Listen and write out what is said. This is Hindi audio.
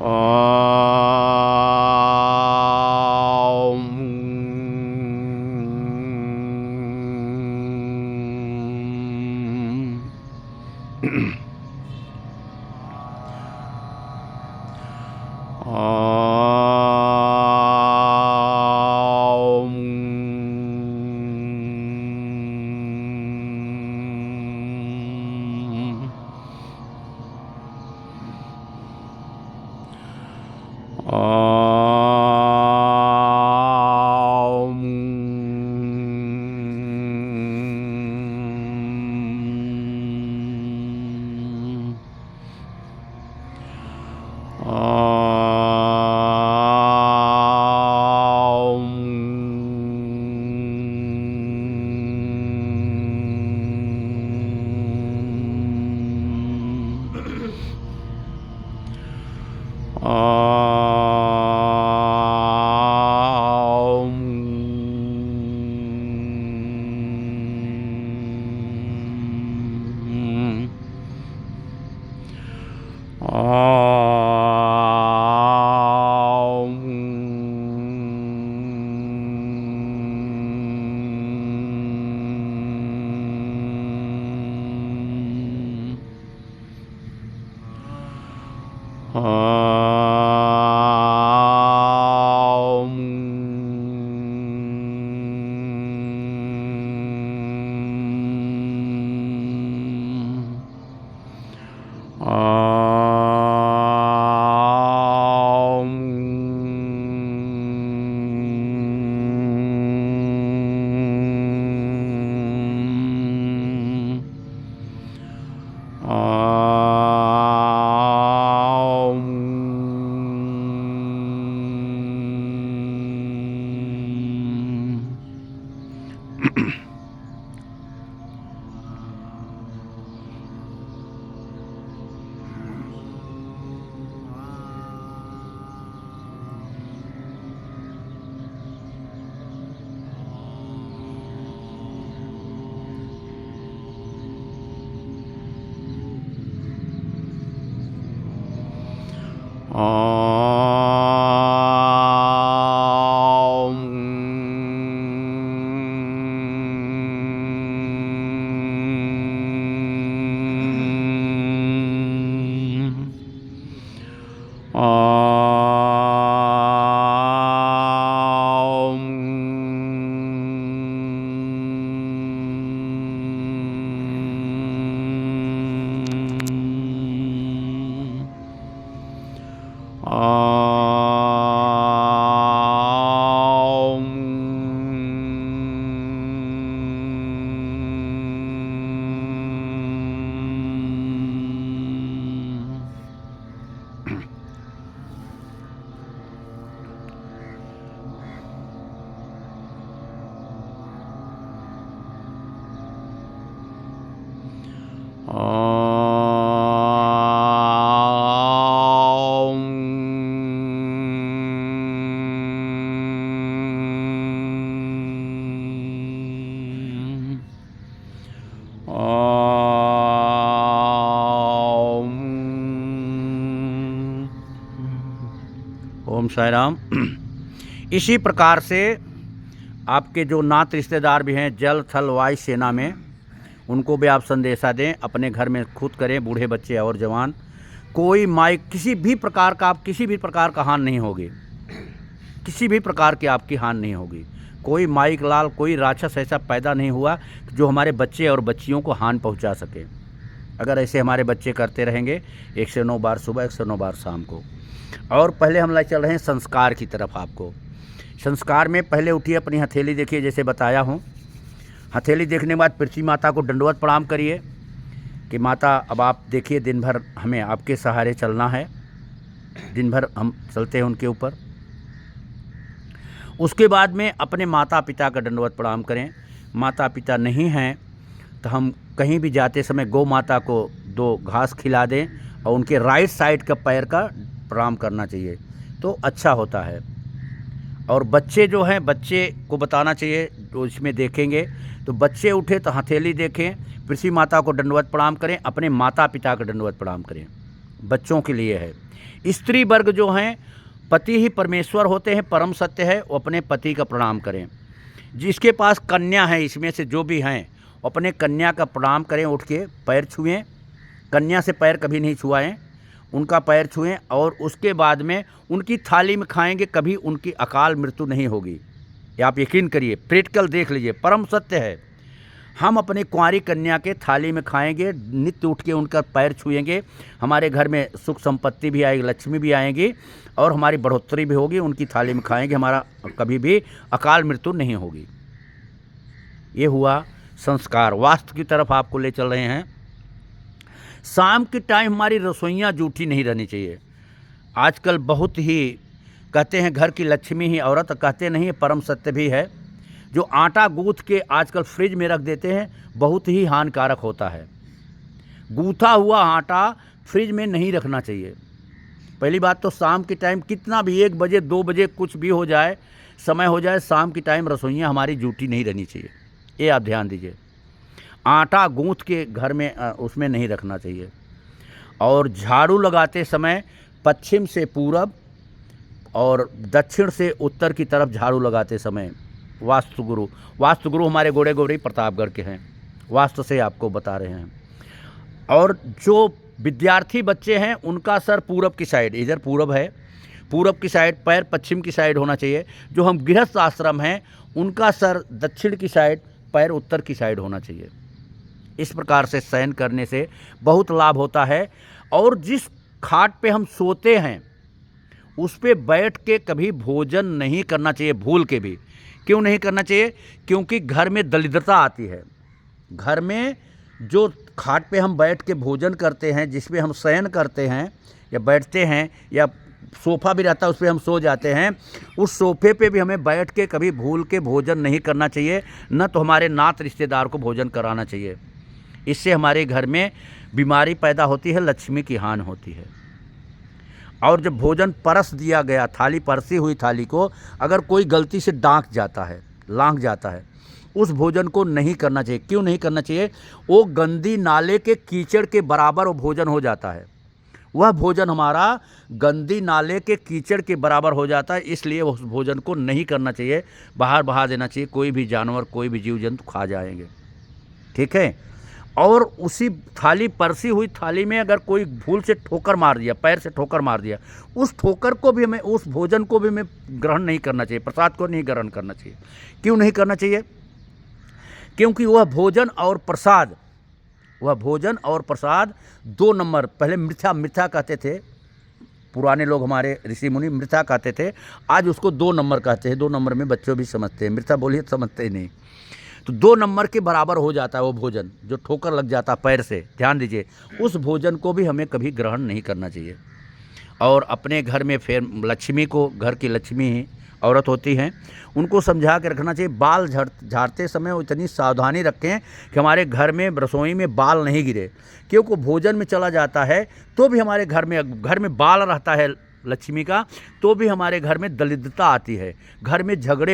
ओम। ओम। ओम। ओम साई राम। इसी प्रकार से आपके जो नात रिश्तेदार भी हैं जल थल वायु सेना में, उनको भी आप संदेशा दें, अपने घर में खुद करें, बूढ़े बच्चे और जवान। कोई माइक किसी भी प्रकार का, आप किसी भी प्रकार का हानि नहीं होगी, किसी भी प्रकार की आपकी हानि नहीं होगी। कोई माइक लाल, कोई राक्षस ऐसा पैदा नहीं हुआ जो हमारे बच्चे और बच्चियों को हानि पहुंचा सके। अगर ऐसे हमारे बच्चे करते रहेंगे 109 बार सुबह, 109 बार शाम को। और पहले हम ले चल रहे हैं संस्कार की तरफ। आपको संस्कार में पहले उठिए, अपनी हथेली देखिए जैसे बताया हूँ। हथेली देखने के बाद पृथ्वी माता को दंडवत प्रणाम करिए कि माता अब आप देखिए, दिन भर हमें आपके सहारे चलना है, दिन भर हम चलते हैं उनके ऊपर। उसके बाद में अपने माता पिता का दंडवत प्रणाम करें। माता पिता नहीं हैं तो हम कहीं भी जाते समय गौ माता को 2 घास खिला दें और उनके राइट साइड का पैर का प्रणाम करना चाहिए, तो अच्छा होता है। और बच्चे जो हैं, बच्चे को बताना चाहिए, तो इसमें देखेंगे तो बच्चे उठे तो हथेली देखें, पृथ्वी माता को दंडवत प्रणाम करें, अपने माता पिता का दंडवत प्रणाम करें। बच्चों के लिए है। स्त्री वर्ग जो हैं, पति ही परमेश्वर होते हैं, परम सत्य है, वो अपने पति का प्रणाम करें। जिसके पास कन्या है, इसमें से जो भी हैं, अपने कन्या का प्रणाम करें, उठ के पैर छुएं। कन्या से पैर कभी नहीं छुआएं, उनका पैर छुएं और उसके बाद में उनकी थाली में खाएंगे, कभी उनकी अकाल मृत्यु नहीं होगी। ये आप यकीन करिए, प्रैक्टिकल देख लीजिए, परम सत्य है। हम अपनी कुंवारी कन्या के थाली में खाएंगे, नित्य उठ के उनका पैर छुएंगे, हमारे घर में सुख संपत्ति भी आएगी, लक्ष्मी भी आएंगी और हमारी बढ़ोतरी भी होगी। उनकी थाली में खाएंगे, हमारा कभी भी अकाल मृत्यु नहीं होगी। ये हुआ संस्कार। वास्तु की तरफ आपको ले चल रहे हैं। शाम के टाइम हमारी रसोइयाँ जूठी नहीं रहनी चाहिए। आजकल बहुत ही कहते हैं घर की लक्ष्मी ही औरत, कहते नहीं, परम सत्य भी है। जो आटा गूँथ के आजकल फ्रिज में रख देते हैं, बहुत ही हानिकारक होता है। गूँथा हुआ आटा फ्रिज में नहीं रखना चाहिए। पहली बात तो शाम के टाइम कितना भी 1 बजे 2 बजे कुछ भी हो जाए, समय हो जाए, शाम के टाइम रसोइयाँ हमारी जूठी नहीं रहनी चाहिए। ये आप ध्यान दीजिए। आटा गूँथ के घर में उसमें नहीं रखना चाहिए। और झाड़ू लगाते समय पश्चिम से पूरब और दक्षिण से उत्तर की तरफ झाड़ू लगाते समय वास्तुगुरु हमारे गोड़े गौरी प्रतापगढ़ के हैं, वास्तु से आपको बता रहे हैं। और जो विद्यार्थी बच्चे हैं उनका सर पूरब की साइड, इधर पूरब है, पूरब की साइड, पैर पश्चिम की साइड होना चाहिए। जो हम गृहस्थ आश्रम हैं उनका सर दक्षिण की साइड, पैर उत्तर की साइड होना चाहिए। इस प्रकार से शयन करने से बहुत लाभ होता है। और जिस खाट पे हम सोते हैं उस पे बैठ के कभी भोजन नहीं करना चाहिए, भूल के भी। क्यों नहीं करना चाहिए? क्योंकि घर में दरिद्रता आती है। घर में जो खाट पे हम बैठ के भोजन करते हैं, जिस पे हम शयन करते हैं या बैठते हैं, या सोफ़ा भी रहता है उस पर हम सो जाते हैं, उस सोफ़े पे भी हमें बैठ के कभी भूल के भोजन नहीं करना चाहिए। न तो हमारे नात रिश्तेदार को भोजन कराना चाहिए। इससे हमारे घर में बीमारी पैदा होती है, लक्ष्मी की हानि होती है। और जब भोजन परस दिया गया, थाली परसी हुई थाली को अगर कोई गलती से लांघ जाता है, उस भोजन को नहीं करना चाहिए। क्यों नहीं करना चाहिए? वो गंदी नाले के कीचड़ के बराबर वो भोजन हो जाता है। वह भोजन हमारा गंदी नाले के कीचड़ के बराबर हो जाता है, इसलिए उस भोजन को नहीं करना चाहिए, बाहर बहा देना चाहिए। कोई भी जानवर, कोई भी जीव जंतु खा जाएंगे, ठीक है। और उसी थाली, परसी हुई थाली में अगर कोई भूल से ठोकर मार दिया, पैर से ठोकर मार दिया, उस ठोकर को भी हमें, उस भोजन को भी हमें ग्रहण नहीं करना चाहिए, प्रसाद को नहीं ग्रहण करना चाहिए। क्यों नहीं करना चाहिए? क्योंकि वह भोजन और प्रसाद 2 नंबर, पहले मृथा कहते थे, पुराने लोग हमारे ऋषि मुनि मृथा कहते थे, आज उसको 2 नंबर कहते हैं। 2 नंबर में बच्चों भी समझते हैं, मृथा बोलिए समझते ही नहीं। तो 2 नंबर के बराबर हो जाता है वो भोजन, जो ठोकर लग जाता है पैर से। ध्यान दीजिए, उस भोजन को भी हमें कभी ग्रहण नहीं करना चाहिए। और अपने घर में फिर लक्ष्मी को, घर की लक्ष्मी ही औरत होती हैं, उनको समझा के रखना चाहिए। बाल झाड़ते समय इतनी सावधानी रखें कि हमारे घर में, रसोई में बाल नहीं गिरे। क्योंकि भोजन में चला जाता है तो भी हमारे घर में बाल रहता है लक्ष्मी का, तो भी हमारे घर में दरिद्रता आती है, घर में झगड़े